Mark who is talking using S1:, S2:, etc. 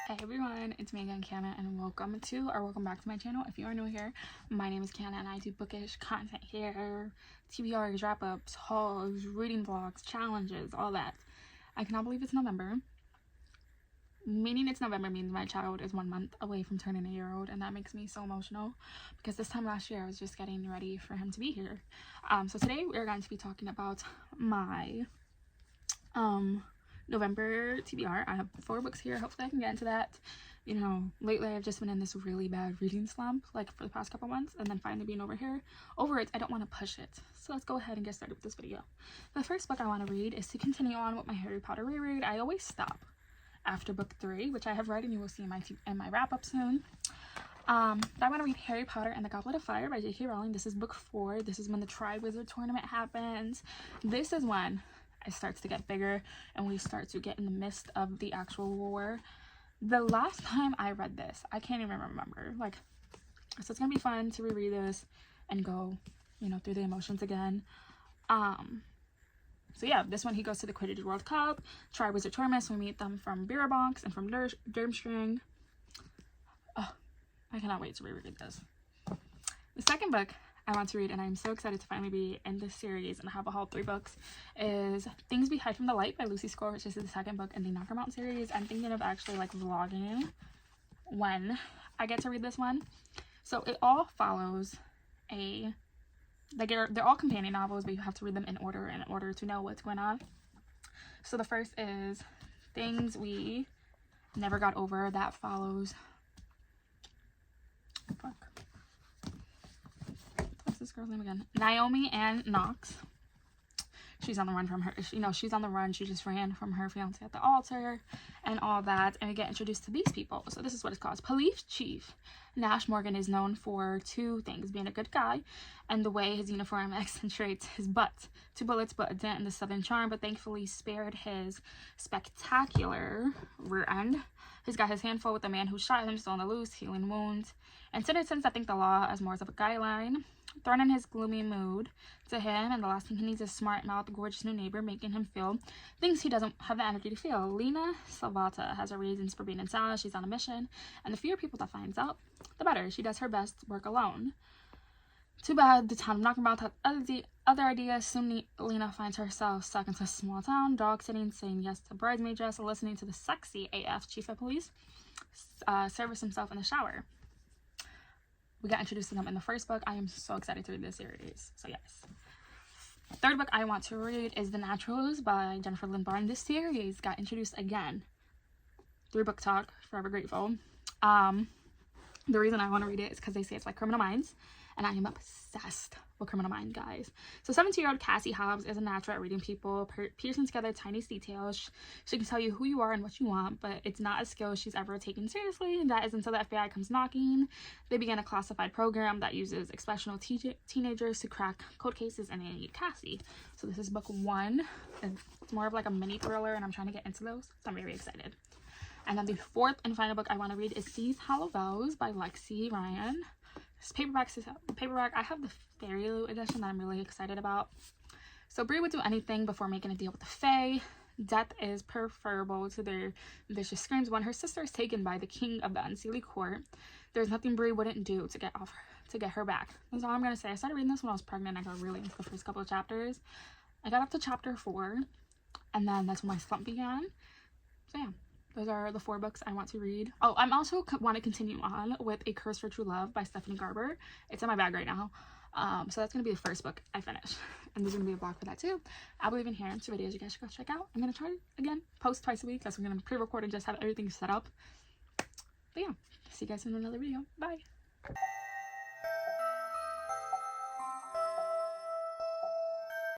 S1: Hey everyone, it's me again, Kiana, and welcome back to my channel. If you are new here, my name is Kiana and I do bookish content here, TBRs, wrap-ups, hauls, reading vlogs, challenges, all that. I cannot believe it's November. Meaning it's November means my child is 1 month away from turning a year old, and that makes me so emotional because this time last year I was just getting ready for him to be here. So today we're going to be talking about my November TBR. I have 4 books here. Hopefully I can get into that. You know, lately I've just been in this really bad reading slump, like for the past couple months, and then finally being over it, I don't want to push it. So let's go ahead and get started with this video. The first book I want to read is to continue on with my Harry Potter reread. I always stop after book 3, which I have read and you will see in my wrap-up soon. I want to read Harry Potter and the Goblet of Fire by J.K. Rowling. This is book 4. This is when the Tri-Wizard tournament happens. This is when it starts to get bigger and we start to get in the midst of the actual war. The last time I read this, I can't even remember. So it's gonna be fun to reread this and go, you know, through the emotions again. So yeah, this one he goes to the Quidditch World Cup, Tri-Wizard tournament. So we meet them from Beerbox and from Durmstrang. Oh, I cannot wait to reread this. The second book I want to read, and I'm so excited to finally be in this series and have a whole 3 books, is Things We Hide from the Light by Lucy Score, which is the second book in the Knocker Mountain series. I'm thinking of actually like vlogging when I get to read this one. So it all follows they're all companion novels, but you have to read them in order to know what's going on. So the first is Things We Never Got Over. That follows what's this girl's name again? Naomi Ann Knox. She's on the run from her, she's on the run. She just ran from her fiance at the altar and all that. And we get introduced to these people. So this is what it's called. Police Chief Nash Morgan is known for 2 things: being a good guy and the way his uniform accentuates his butt. 2 bullets, but a dent in the southern charm, but thankfully spared his spectacular rear end. He's got his hand full with the man who shot him, still on the loose, healing wounds. And citizens that think the law as more of a guideline, thrown in his gloomy mood to him, and the last thing he needs is a smart-mouthed, gorgeous new neighbor making him feel things he doesn't have the energy to feel. Lena Salvata has her reasons for being in Salad. She's on a mission, and the fewer people that finds out, the better. She does her best to work alone. Too bad the town of Knockabout had other ideas. Soon Lena finds herself stuck into a small town, dog sitting, saying yes to bridesmaid dress, and listening to the sexy AF chief of police service himself in the shower. We got introduced to them in the first book. I am so excited to read this series. So yes. Third book I want to read is The Naturals by Jennifer Lynn Barnes. This series got introduced again through Book Talk. Forever grateful. The reason I want to read it is because they say it's like Criminal Minds, and I am obsessed with Criminal Minds, guys. So 17-year-old Cassie Hobbs is a natural at reading people, piecing together tiny details. She can tell you who you are and what you want, but it's not a skill she's ever taken seriously. That is until the FBI comes knocking. They begin a classified program that uses exceptional teenagers to crack cold cases, and they need Cassie. So this is book 1, and it's more of like a mini thriller, and I'm trying to get into those, so I'm very excited. And then the 4th and final book I want to read is These Hollow Vows by Lexi Ryan. This paperback, I have the Fairy Loot edition that I'm really excited about. So Bree would do anything before making a deal with the Fae. Death is preferable to their vicious screams when her sister is taken by the king of the Unseelie Court. There's nothing Bree wouldn't do to get her back. That's all I'm gonna say. I started reading this when I was pregnant. I got really into the first couple of chapters. I got up to chapter 4, and then that's when my slump began. So yeah. Those are the 4 books I want to read. Oh, I'm also want to continue on with A Curse for True Love by Stephanie Garber. It's in my bag right now. So that's going to be the first book I finish. And there's going to be a blog for that too. I'll be leaving here 2 videos you guys should go check out. I'm going to try to, again, post twice a week. That's when I'm going to pre-record and just have everything set up. But yeah, see you guys in another video. Bye.